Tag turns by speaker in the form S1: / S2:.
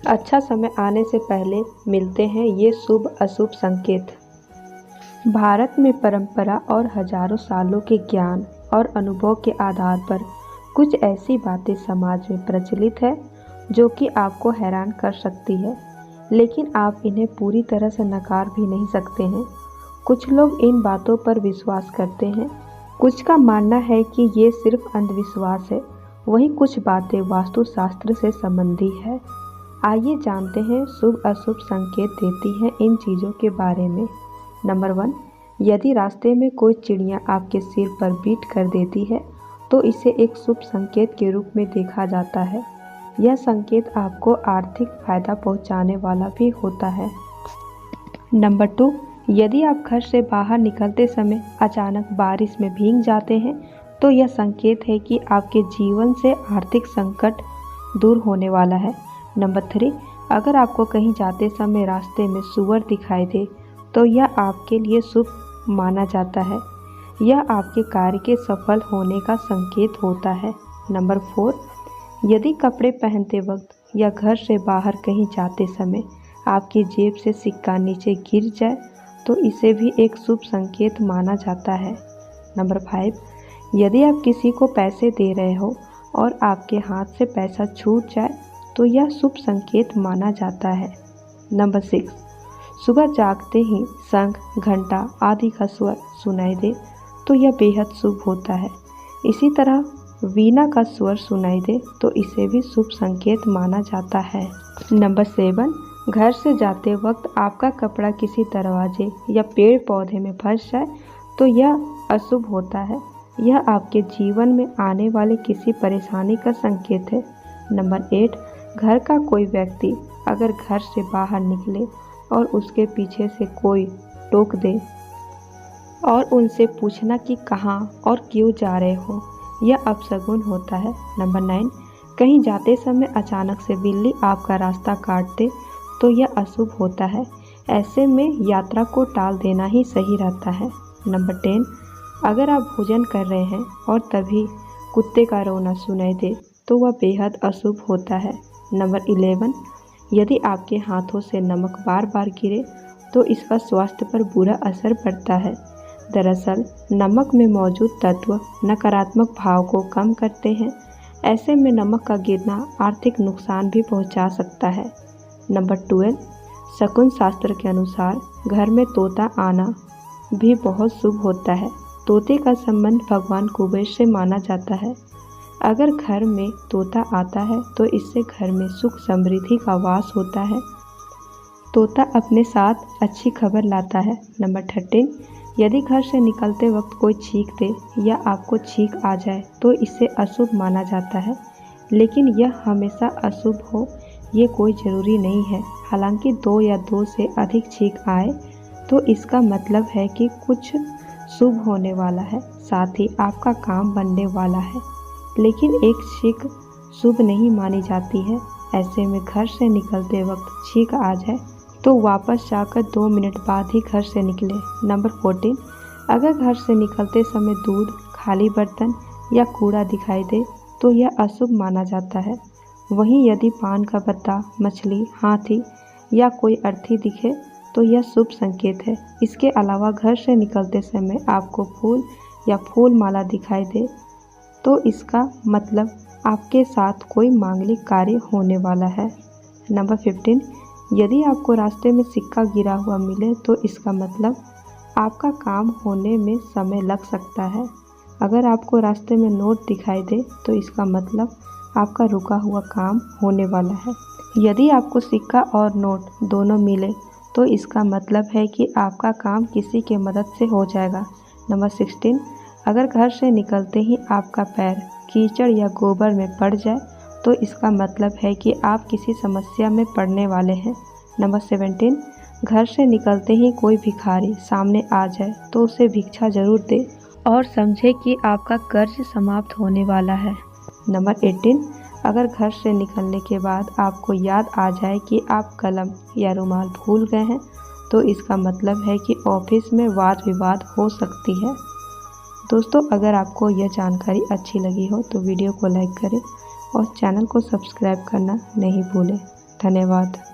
S1: अच्छा समय आने से पहले मिलते हैं ये शुभ अशुभ संकेत। भारत में परंपरा और हजारों सालों के ज्ञान और अनुभव के आधार पर कुछ ऐसी बातें समाज में प्रचलित है जो कि आपको हैरान कर सकती है, लेकिन आप इन्हें पूरी तरह से नकार भी नहीं सकते हैं। कुछ लोग इन बातों पर विश्वास करते हैं, कुछ का मानना है कि ये सिर्फ अंधविश्वास है, वहीं कुछ बातें वास्तुशास्त्र से संबंधी है। आइए जानते हैं शुभ अशुभ संकेत देती हैं इन चीज़ों के बारे में। नंबर 1, यदि रास्ते में कोई चिड़िया आपके सिर पर बीट कर देती है तो इसे एक शुभ संकेत के रूप में देखा जाता है। यह संकेत आपको आर्थिक फायदा पहुंचाने वाला भी होता है। नंबर 2, यदि आप घर से बाहर निकलते समय अचानक बारिश में भीग जाते हैं तो यह संकेत है कि आपके जीवन से आर्थिक संकट दूर होने वाला है। नंबर 3, अगर आपको कहीं जाते समय रास्ते में सूअर दिखाई दे तो यह आपके लिए शुभ माना जाता है। यह आपके कार्य के सफल होने का संकेत होता है। नंबर 4, यदि कपड़े पहनते वक्त या घर से बाहर कहीं जाते समय आपकी जेब से सिक्का नीचे गिर जाए तो इसे भी एक शुभ संकेत माना जाता है। नंबर 5, यदि आप किसी को पैसे दे रहे हो और आपके हाथ से पैसा छूट जाए तो यह शुभ संकेत माना जाता है। नंबर 6, सुबह जागते ही शंख, घंटा आदि का स्वर सुनाई दे तो यह बेहद शुभ होता है। इसी तरह वीणा का स्वर सुनाई दे तो इसे भी शुभ संकेत माना जाता है। नंबर 7, घर से जाते वक्त आपका कपड़ा किसी दरवाजे या पेड़ पौधे में फंस जाए तो यह अशुभ होता है। यह आपके जीवन में आने वाले किसी परेशानी का संकेत है। नंबर 8, घर का कोई व्यक्ति अगर घर से बाहर निकले और उसके पीछे से कोई टोक दे और उनसे पूछना कि कहाँ और क्यों जा रहे हो, यह अपशगुन होता है। नंबर 9, कहीं जाते समय अचानक से बिल्ली आपका रास्ता काट दे तो यह अशुभ होता है। ऐसे में यात्रा को टाल देना ही सही रहता है। नंबर 10, अगर आप भोजन कर रहे हैं और तभी कुत्ते का रोना सुनाई दे तो वह बेहद अशुभ होता है। नंबर 11, यदि आपके हाथों से नमक बार बार गिरे तो इसका स्वास्थ्य पर बुरा असर पड़ता है। दरअसल नमक में मौजूद तत्व नकारात्मक भाव को कम करते हैं। ऐसे में नमक का गिरना आर्थिक नुकसान भी पहुंचा सकता है। नंबर 12, शकुन शास्त्र के अनुसार घर में तोता आना भी बहुत शुभ होता है। तोते का संबंध भगवान कुबेर से माना जाता है। अगर घर में तोता आता है तो इससे घर में सुख समृद्धि का वास होता है। तोता अपने साथ अच्छी खबर लाता है। नंबर 13, यदि घर से निकलते वक्त कोई छींक दे या आपको छींक आ जाए तो इसे अशुभ माना जाता है, लेकिन यह हमेशा अशुभ हो ये कोई ज़रूरी नहीं है। हालांकि 2 या 2 से अधिक छींक आए तो इसका मतलब है कि कुछ शुभ होने वाला है, साथ ही आपका काम बनने वाला है। लेकिन एक छींक शुभ नहीं मानी जाती है। ऐसे में घर से निकलते वक्त छींक आ जाए तो वापस जाकर 2 मिनट बाद ही घर से निकले। नंबर 14, अगर घर से निकलते समय दूध, खाली बर्तन या कूड़ा दिखाई दे तो यह अशुभ माना जाता है। वहीं यदि पान का पत्ता, मछली, हाथी या कोई अर्थी दिखे तो यह शुभ संकेत है। इसके अलावा घर से निकलते समय आपको फूल या फूल माला दिखाई दे तो इसका मतलब आपके साथ कोई मांगलिक कार्य होने वाला है। नंबर 15, यदि आपको रास्ते में सिक्का गिरा हुआ मिले तो इसका मतलब आपका काम होने में समय लग सकता है। अगर आपको रास्ते में नोट दिखाई दे तो इसका मतलब आपका रुका हुआ काम होने वाला है। यदि आपको सिक्का और नोट दोनों मिले तो इसका मतलब है कि आपका काम किसी के मदद से हो जाएगा। नंबर 16, अगर घर से निकलते ही आपका पैर कीचड़ या गोबर में पड़ जाए तो इसका मतलब है कि आप किसी समस्या में पड़ने वाले हैं। नंबर 17, घर से निकलते ही कोई भिखारी सामने आ जाए तो उसे भिक्षा जरूर दे और समझे कि आपका कर्ज समाप्त होने वाला है। नंबर 18, अगर घर से निकलने के बाद आपको याद आ जाए कि आप कलम या रुमाल भूल गए हैं तो इसका मतलब है कि ऑफिस में वाद विवाद हो सकती है। दोस्तों, अगर आपको यह जानकारी अच्छी लगी हो तो वीडियो को लाइक करें और चैनल को सब्सक्राइब करना नहीं भूलें। धन्यवाद।